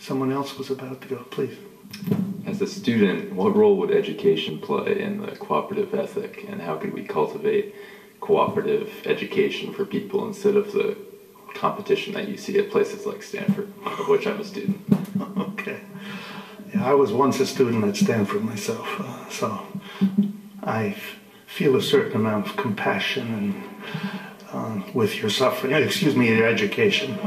Someone else was about to go, please. As a student, what role would education play in the cooperative ethic, and how could we cultivate cooperative education for people instead of the competition that you see at places like Stanford, of which I'm a student? Okay. Yeah, I was once a student at Stanford myself, so I feel a certain amount of compassion and with your suffering, excuse me, your education.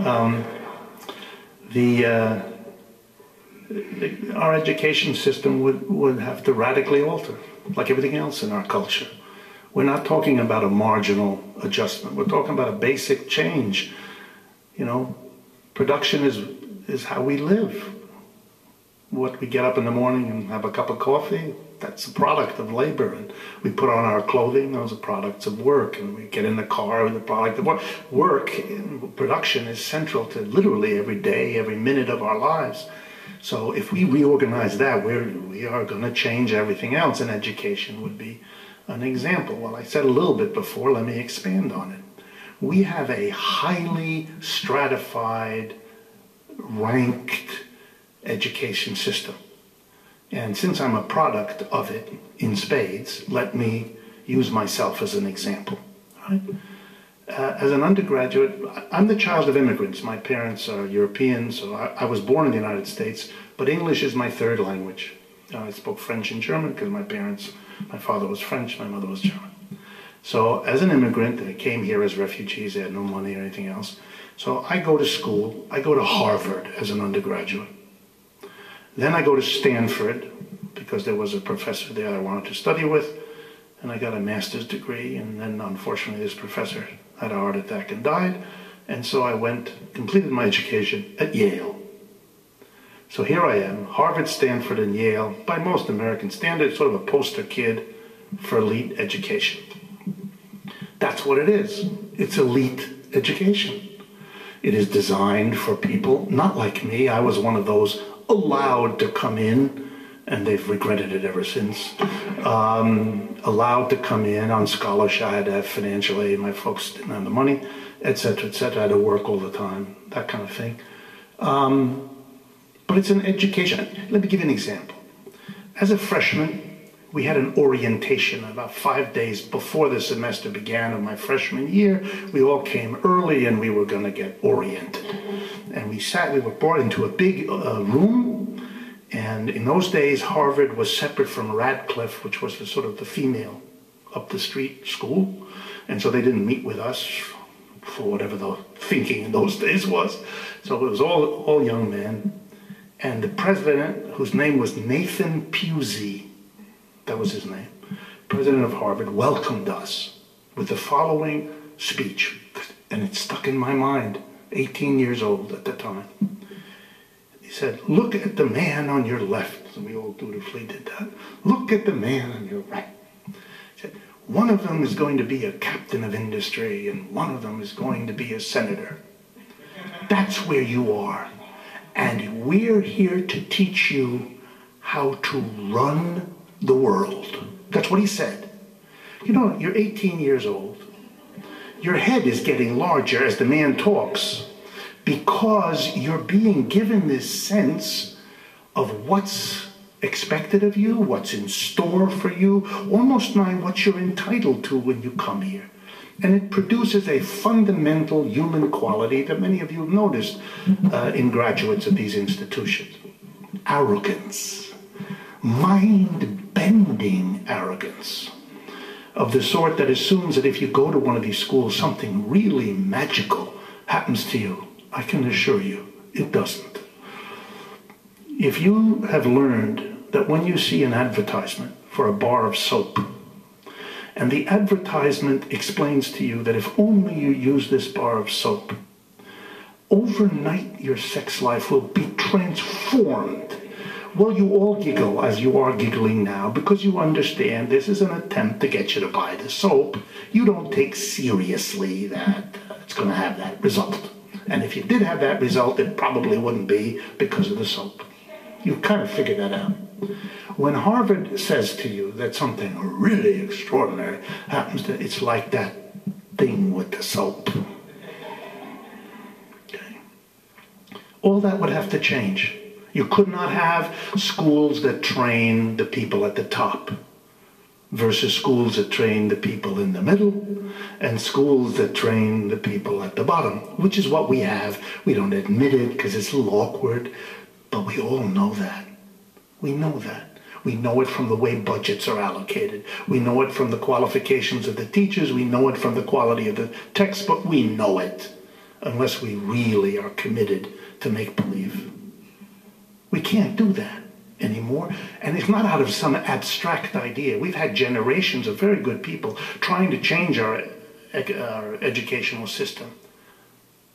Our education system would have to radically alter, like everything else in our culture. We're not talking about a marginal adjustment. We're talking about a basic change. You know, production is how we live. What we get up in the morning and have a cup of coffee, that's a product of labor. And we put on our clothing, those are products of work. And we get in the car with the product of work. Work in production is central to literally every day, every minute of our lives. So if we reorganize that, we are going to change everything else, and education would be an example. Well, I said a little bit before, let me expand on it. We have a highly stratified, ranked education system. And since I'm a product of it in spades, let me use myself as an example. Right? As an undergraduate, I'm the child of immigrants. My parents are European, so I was born in the United States, but English is my third language. I spoke French and German because my father was French, my mother was German. So as an immigrant, I came here as refugees, I had no money or anything else. So I go to school, I go to Harvard as an undergraduate. Then I go to Stanford because there was a professor there I wanted to study with, and I got a master's degree, and then unfortunately this professor had a heart attack and died, and so I completed my education at Yale. So here I am, Harvard, Stanford, and Yale, by most American standards, sort of a poster kid for elite education. That's what it is. It's elite education. It is designed for people not like me. I was one of those allowed to come in, and they've regretted it ever since. Allowed to come in on scholarship. I had to have financial aid. My folks didn't have the money, etc., etc. I had to work all the time, that kind of thing. But it's an education. Let me give you an example. As a freshman, we had an orientation about 5 days before the semester began of my freshman year. We all came early and we were going to get oriented. And we were brought into a big room. And in those days, Harvard was separate from Radcliffe, which was the female up the street school. And so they didn't meet with us for whatever the thinking in those days was. So it was all young men. And the president, whose name was Nathan Pusey, that was his name, president of Harvard, welcomed us with the following speech. And it stuck in my mind, 18 years old at the time. He said, "Look at the man on your left." And we all dutifully did that. "Look at the man on your right." He said, "One of them is going to be a captain of industry, and one of them is going to be a senator. That's where you are. And we're here to teach you how to run the world." That's what he said. You know, you're 18 years old. Your head is getting larger as the man talks because you're being given this sense of what's expected of you, what's in store for you, almost knowing what you're entitled to when you come here. And it produces a fundamental human quality that many of you have noticed in graduates of these institutions. Arrogance. Mind-bending arrogance. Of the sort that assumes that if you go to one of these schools, something really magical happens to you. I can assure you, it doesn't. If you have learned that when you see an advertisement for a bar of soap, and the advertisement explains to you that if only you use this bar of soap, overnight your sex life will be transformed. Well, you all giggle as you are giggling now because you understand this is an attempt to get you to buy the soap. You don't take seriously that it's going to have that result. And if you did have that result, it probably wouldn't be because of the soap. You kind of figure that out. When Harvard says to you that something really extraordinary happens, it's like that thing with the soap. Okay. All that would have to change. You could not have schools that train the people at the top versus schools that train the people in the middle and schools that train the people at the bottom, which is what we have. We don't admit it because it's a little awkward, but we all know that. We know that. We know it from the way budgets are allocated. We know it from the qualifications of the teachers. We know it from the quality of the textbook. We know it, unless we really are committed to make believe. We can't do that anymore. And it's not out of some abstract idea. We've had generations of very good people trying to change our educational system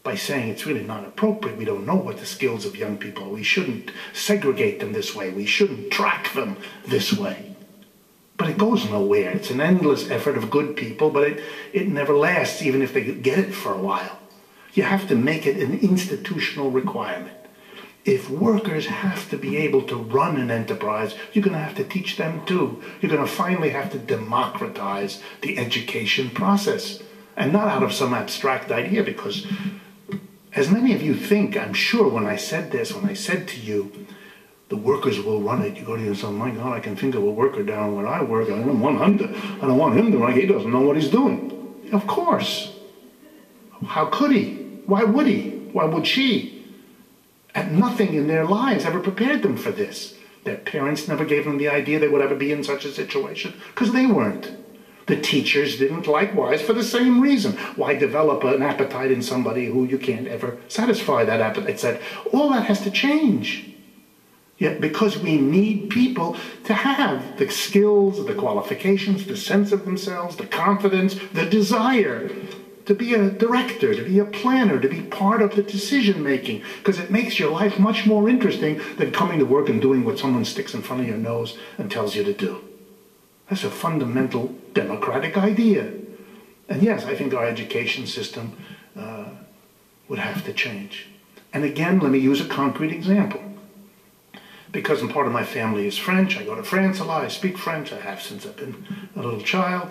by saying it's really not appropriate. We don't know what the skills of young people are. We shouldn't segregate them this way. We shouldn't track them this way. But it goes nowhere. It's an endless effort of good people, but it never lasts, even if they get it for a while. You have to make it an institutional requirement. If workers have to be able to run an enterprise, you're going to have to teach them too. You're going to finally have to democratize the education process. And not out of some abstract idea, because as many of you think, I'm sure when I said this, when I said to you, the workers will run it, you go to yourself, my God, I can think of a worker down where I work. I don't want him to run it. He doesn't know what he's doing. Of course. How could he? Why would he? Why would she? And nothing in their lives ever prepared them for this. Their parents never gave them the idea they would ever be in such a situation, because they weren't. The teachers didn't likewise for the same reason. Why develop an appetite in somebody who you can't ever satisfy that appetite? Said, all that has to change. Yet because we need people to have the skills, the qualifications, the sense of themselves, the confidence, the desire to be a director, to be a planner, to be part of the decision making, because it makes your life much more interesting than coming to work and doing what someone sticks in front of your nose and tells you to do. That's a fundamental democratic idea. And yes, I think our education system would have to change. And again, let me use a concrete example. Because part of my family is French, I go to France a lot, I speak French, I have since I've been a little child.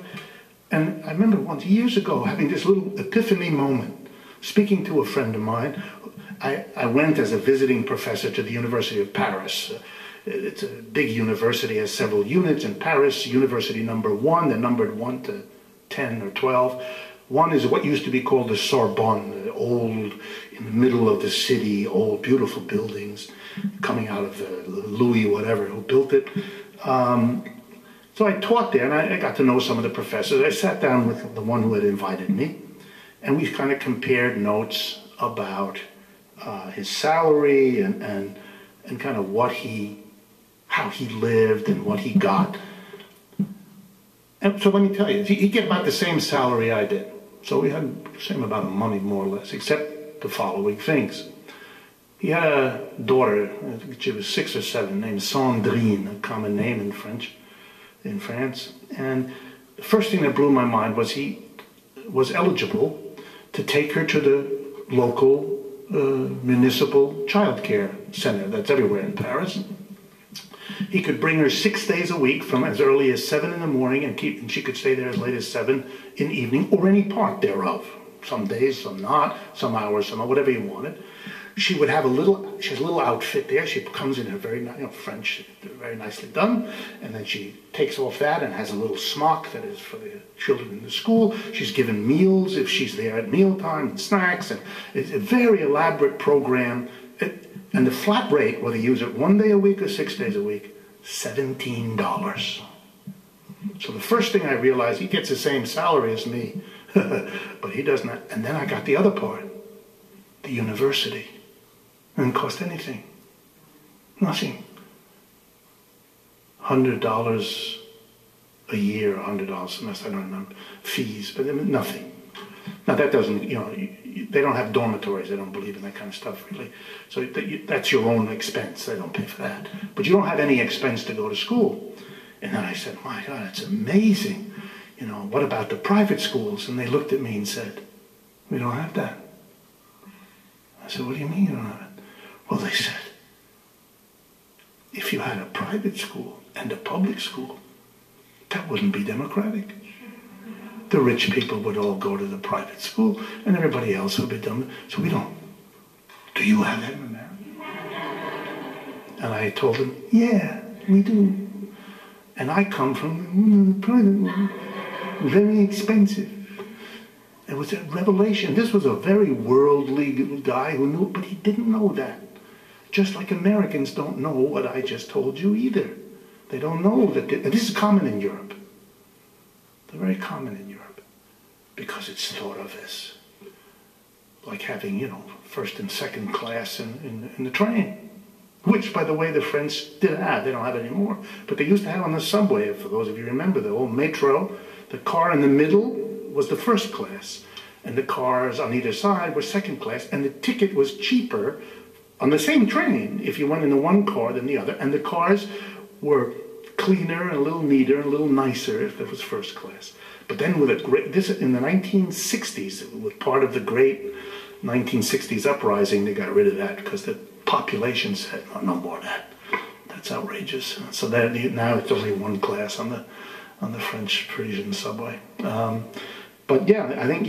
And I remember once, years ago, having this little epiphany moment, speaking to a friend of mine. I went as a visiting professor to the University of Paris. It's a big university, has several units in Paris. University number 1, they're numbered 1 to 10 or 12. One is what used to be called the Sorbonne, old, in the middle of the city, old, beautiful buildings coming out of Louis whatever who built it. So I taught there, and I got to know some of the professors. I sat down with the one who had invited me, and we kind of compared notes about his salary and kind of how he lived and what he got. And so let me tell you, he get about the same salary I did. So we had the same amount of money, more or less, except the following things. He had a daughter, I think she was 6 or 7, named Sandrine, a common name in France. And the first thing that blew my mind was he was eligible to take her to the local municipal child care center that's everywhere in Paris. He could bring her 6 days a week from as early as 7 in the morning and she could stay there as late as 7 in the evening, or any part thereof. Some days, some not, some hours, some whatever you wanted. She has a little outfit there. She comes in her very French, very nicely done, and then she takes off that and has a little smock that is for the children in the school. She's given meals if she's there at mealtime, and snacks, and it's a very elaborate program. And the flat rate, whether you use it 1 day a week or 6 days a week, $17. So the first thing I realized, he gets the same salary as me, but he does not. And then I got the other part, the university. It didn't cost anything. Nothing. $100 a year, $100 a semester, I don't remember, fees, but nothing. Now that doesn't, they don't have dormitories, they don't believe in that kind of stuff really. So that's your own expense, they don't pay for that. But you don't have any expense to go to school. And then I said, my God, it's amazing. What about the private schools? And they looked at me and said, we don't have that. I said, what do you mean you don't have it? Well, they said, if you had a private school and a public school, that wouldn't be democratic. The rich people would all go to the private school and everybody else would be dumb. So we don't. Do you have that in America? And I told him, yeah, we do. And I come from the private one, very expensive. It was a revelation. This was a very worldly guy who knew, but he didn't know that. Just like Americans don't know what I just told you either. They don't know that, and this is common in Europe. They're very common in Europe because it's thought of as like having, you know, first and second class in the train. Which, by the way, the French did have. They don't have it anymore. But they used to have on the subway, for those of you who remember, the old metro, the car in the middle was the first class. And the cars on either side were second class. And the ticket was cheaper on the same train if you went in the one car than the other. And the cars were cleaner and a little neater and a little nicer if it was first class. But then with a great, this in the 1960s, with part of the great 1960s uprising, they got rid of that because the population said, oh, no more of that. That's outrageous. So that now it's only one class on the French Parisian subway. But yeah, I think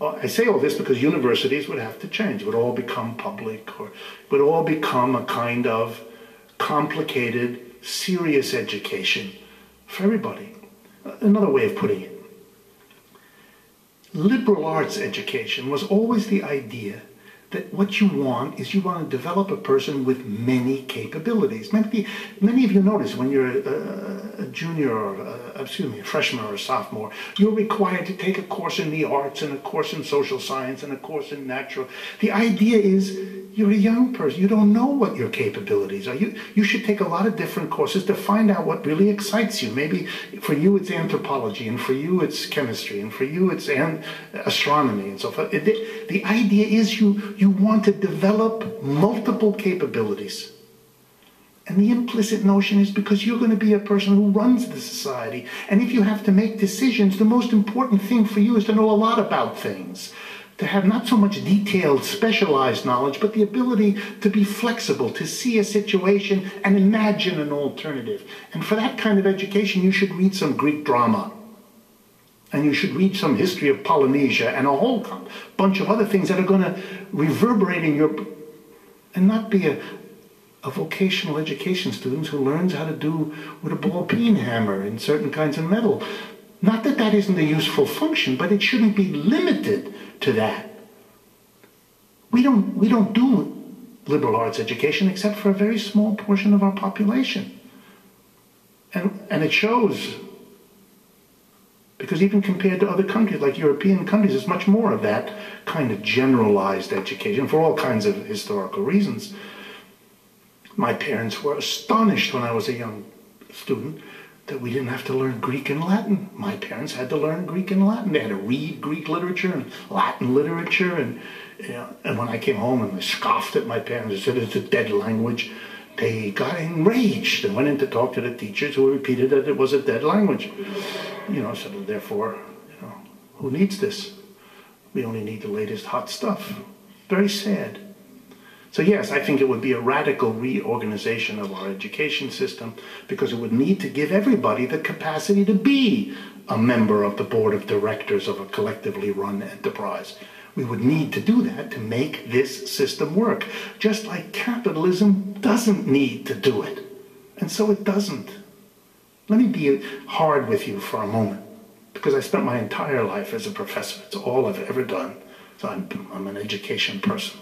I say all this because universities would have to change. It would all become public, or it would all become a kind of complicated, serious education for everybody. Another way of putting it, liberal arts education was always the idea that what you want is you want to develop a person with many capabilities. Many of you notice when you're a junior or a freshman or a sophomore, you're required to take a course in the arts and a course in social science and a course in natural. The idea is you're a young person. You don't know what your capabilities are. You should take a lot of different courses to find out what really excites you. Maybe for you it's anthropology, and for you it's chemistry, and for you it's astronomy and so forth. The idea is you want to develop multiple capabilities. And the implicit notion is because you're going to be a person who runs the society. And if you have to make decisions, the most important thing for you is to know a lot about things. To have not so much detailed, specialized knowledge, but the ability to be flexible, to see a situation and imagine an alternative. And for that kind of education, you should read some Greek drama. And you should read some history of Polynesia and a whole bunch of other things that are going to reverberate in your... and not be a vocational education student who learns how to do with a ball-peen hammer in certain kinds of metal. Not that that isn't a useful function, but it shouldn't be limited to that. We don't do liberal arts education except for a very small portion of our population. And it shows, because even compared to other countries, like European countries, there's much more of that kind of generalized education for all kinds of historical reasons. My parents were astonished when I was a young student that we didn't have to learn Greek and Latin. My parents had to learn Greek and Latin. They had to read Greek literature and Latin literature. And when I came home and they scoffed at my parents and said it's a dead language, they got enraged and went in to talk to the teachers, who repeated that it was a dead language. So therefore, who needs this? We only need the latest hot stuff. Very sad. So yes, I think it would be a radical reorganization of our education system, because it would need to give everybody the capacity to be a member of the board of directors of a collectively run enterprise. We would need to do that to make this system work, just like capitalism doesn't need to do it. And so it doesn't. Let me be hard with you for a moment, because I spent my entire life as a professor. It's all I've ever done. So I'm an education person.